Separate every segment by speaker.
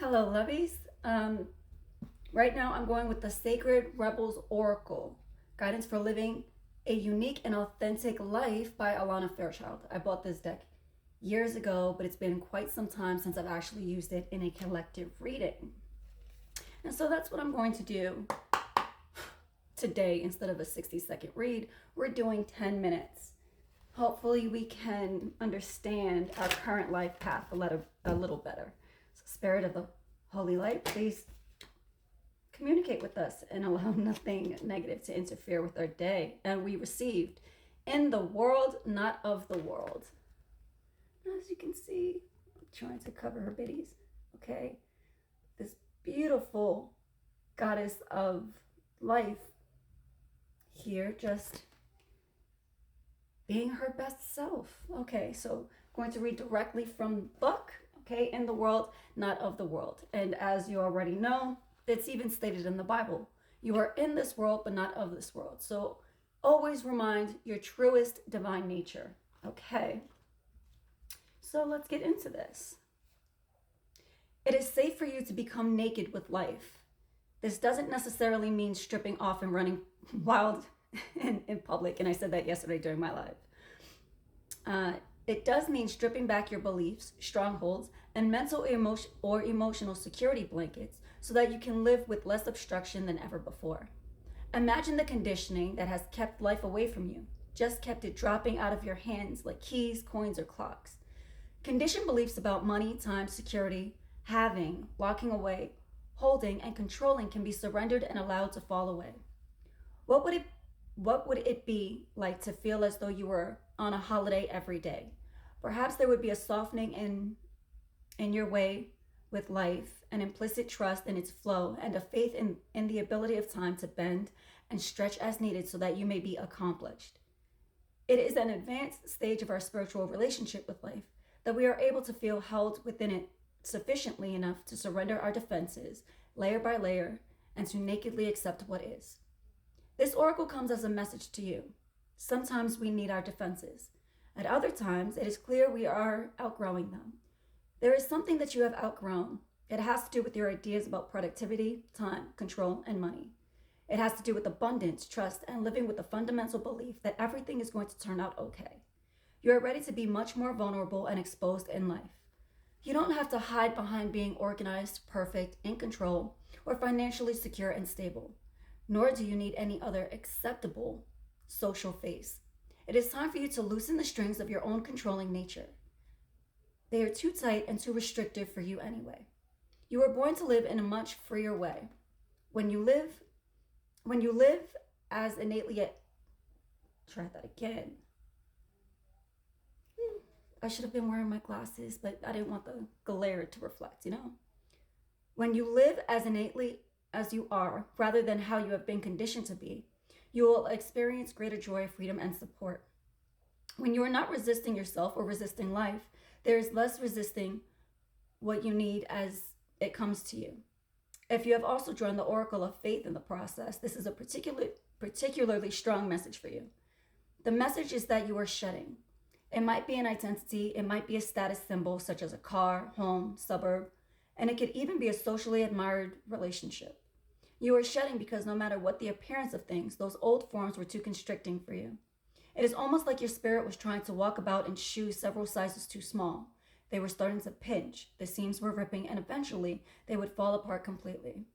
Speaker 1: Hello, lovies. Right now, I'm going with the Sacred Rebels Oracle Guidance for Living a Unique and Authentic Life by Alana Fairchild. I bought this deck years ago, but it's been quite some time since I've actually used it in a collective reading. And so that's what I'm going to do today. Instead of a 60-second read, we're doing 10 minutes. Hopefully, we can understand our current life path a little better. So, Spirit of the Holy Light, please communicate with us and allow nothing negative to interfere with our day. And we received in the world, not of the world. As you can see, I'm trying to cover her biddies. Okay, this beautiful goddess of life here, just being her best self. Okay, so going to read directly from the book. Okay, in the world, not of the world. And as you already know, it's even stated in the Bible. You are in this world, but not of this world. So always remind your truest divine nature. Okay, so let's get into this. It is safe for you to become naked with life. This doesn't necessarily mean stripping off and running wild in public. And I said that yesterday during my live. It does mean stripping back your beliefs, strongholds, and mental or emotional security blankets so that you can live with less obstruction than ever before. Imagine the conditioning that has kept life away from you, just kept it dropping out of your hands like keys, coins, or clocks. Conditioned beliefs about money, time, security, having, walking away, holding, and controlling can be surrendered and allowed to fall away. What would it be like to feel as though you were on a holiday every day? Perhaps there would be a softening in your way with life, an implicit trust in its flow, and a faith in the ability of time to bend and stretch as needed so that you may be accomplished. It is an advanced stage of our spiritual relationship with life that we are able to feel held within it sufficiently enough to surrender our defenses layer by layer and to nakedly accept what is. This oracle comes as a message to you. Sometimes we need our defenses. At other times, it is clear we are outgrowing them. There is something that you have outgrown. It has to do with your ideas about productivity, time, control, and money. It has to do with abundance, trust, and living with the fundamental belief that everything is going to turn out okay. You are ready to be much more vulnerable and exposed in life. You don't have to hide behind being organized, perfect, in control, or financially secure and stable. Nor do you need any other acceptable social face. It is time for you to loosen the strings of your own controlling nature. They are too tight and too restrictive for you anyway. You were born to live in a much freer way. When you live as innately, try that again. I should have been wearing my glasses, but I didn't want the glare to reflect, When you live as innately as you are, rather than how you have been conditioned to be, you will experience greater joy, freedom, and support. When you are not resisting yourself or resisting life, there is less resisting what you need as it comes to you. If you have also drawn the oracle of faith in the process, this is a particularly strong message for you. The message is that you are shedding. It might be an identity, it might be a status symbol such as a car, home, suburb, and it could even be a socially admired relationship. You are shedding because no matter what the appearance of things, those old forms were too constricting for you. It is almost like your spirit was trying to walk about in shoes several sizes too small. They were starting to pinch, the seams were ripping, and eventually they would fall apart completely.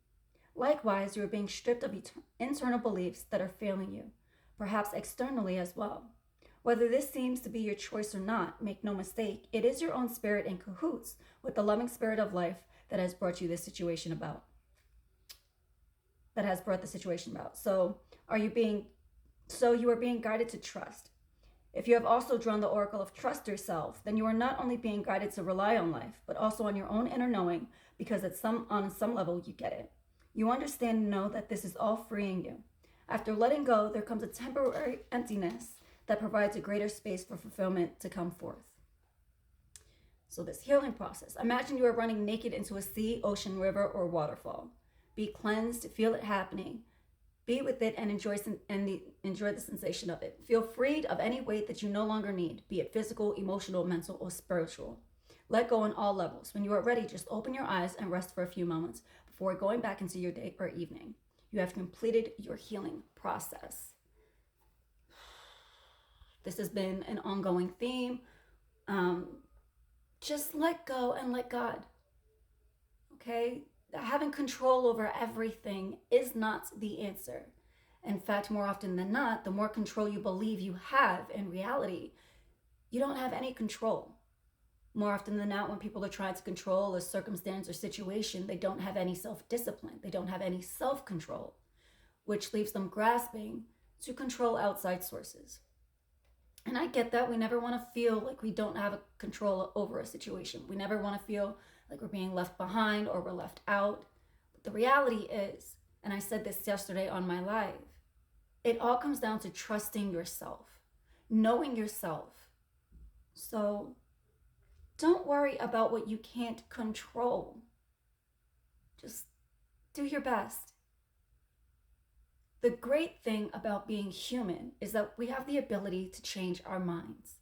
Speaker 1: Likewise, you are being stripped of internal beliefs that are failing you, perhaps externally as well. Whether this seems to be your choice or not, make no mistake, it is your own spirit in cahoots with the loving spirit of life that has brought the situation about. So you are being guided to trust. If you have also drawn the oracle of trust yourself, then you are not only being guided to rely on life, but also on your own inner knowing, because on some level you get it. You understand and know that this is all freeing you. After letting go, there comes a temporary emptiness that provides a greater space for fulfillment to come forth. So this healing process, imagine you are running naked into a sea, ocean, river, or waterfall. Be cleansed, feel it happening. Be with it and enjoy the sensation of it. Feel freed of any weight that you no longer need, be it physical, emotional, mental, or spiritual. Let go on all levels. When you are ready, just open your eyes and rest for a few moments before going back into your day or evening. You have completed your healing process. This has been an ongoing theme. Just let go and let God. Okay? Having control over everything is not the answer. In fact, more often than not, the more control you believe you have in reality, you don't have any control. More often than not, when people are trying to control a circumstance or situation, they don't have any self-discipline. They don't have any self-control, which leaves them grasping to control outside sources. And I get that. We never want to feel like we don't have a control over a situation. We never want to feel like we're being left behind or we're left out. But the reality is, and I said this yesterday on my live, it all comes down to trusting yourself, knowing yourself. So don't worry about what you can't control. Just do your best. The great thing about being human is that we have the ability to change our minds.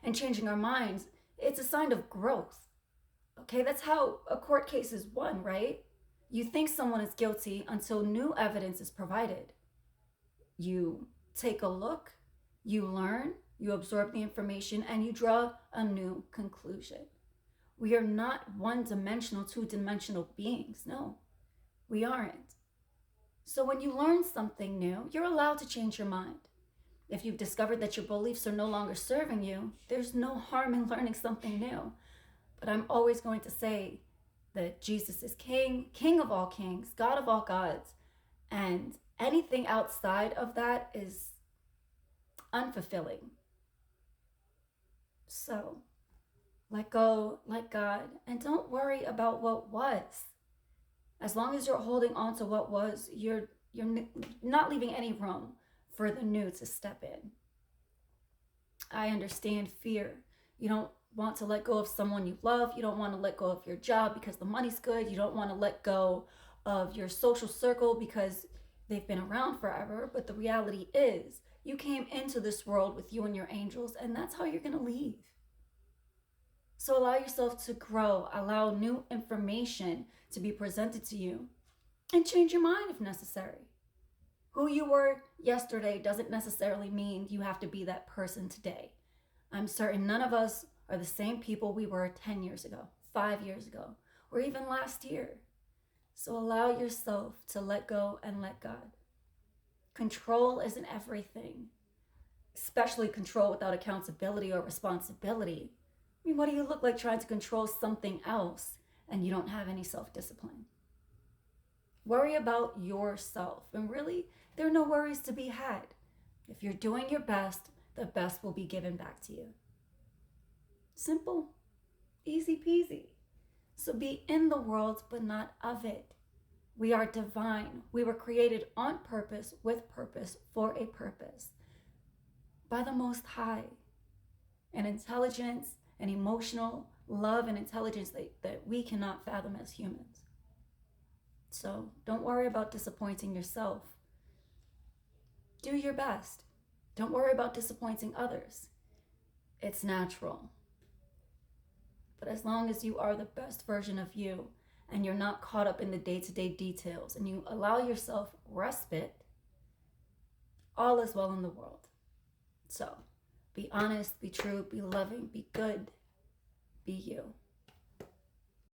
Speaker 1: And changing our minds, it's a sign of growth. Okay, that's how a court case is won, right? You think someone is guilty until new evidence is provided. You take a look, you learn, you absorb the information, and you draw a new conclusion. We are not one-dimensional, two-dimensional beings. No, we aren't. So when you learn something new, you're allowed to change your mind. If you've discovered that your beliefs are no longer serving you, there's no harm in learning something new. But I'm always going to say that Jesus is King, King of all kings, God of all gods, and anything outside of that is unfulfilling. So let go, let God, and don't worry about what was. As long as you're holding on to what was, you're not leaving any room for the new to step in. I understand fear. You don't want to let go of someone you love. You don't want to let go of your job because the money's good. You don't want to let go of your social circle because they've been around forever. But the reality is, you came into this world with you and your angels, and that's how you're going to leave. So allow yourself to grow, allow new information to be presented to you, and change your mind if necessary. Who you were yesterday doesn't necessarily mean you have to be that person today. I'm certain none of us are the same people we were 10 years ago, 5 years ago, or even last year. So allow yourself to let go and let God. Control isn't everything, especially control without accountability or responsibility. I mean, what do you look like trying to control something else and you don't have any self-discipline? Worry about yourself. And really, there are no worries to be had. If you're doing your best, the best will be given back to you. Simple, easy peasy. So be in the world, but not of it. We are divine. We were created on purpose, with purpose, for a purpose. By the Most High. And intelligence and emotional love and intelligence that we cannot fathom as humans. So don't worry about disappointing yourself. Do your best. Don't worry about disappointing others. It's natural. But as long as you are the best version of you and you're not caught up in the day-to-day details and you allow yourself respite, all is well in the world. So be honest, be true, be loving, be good, be you.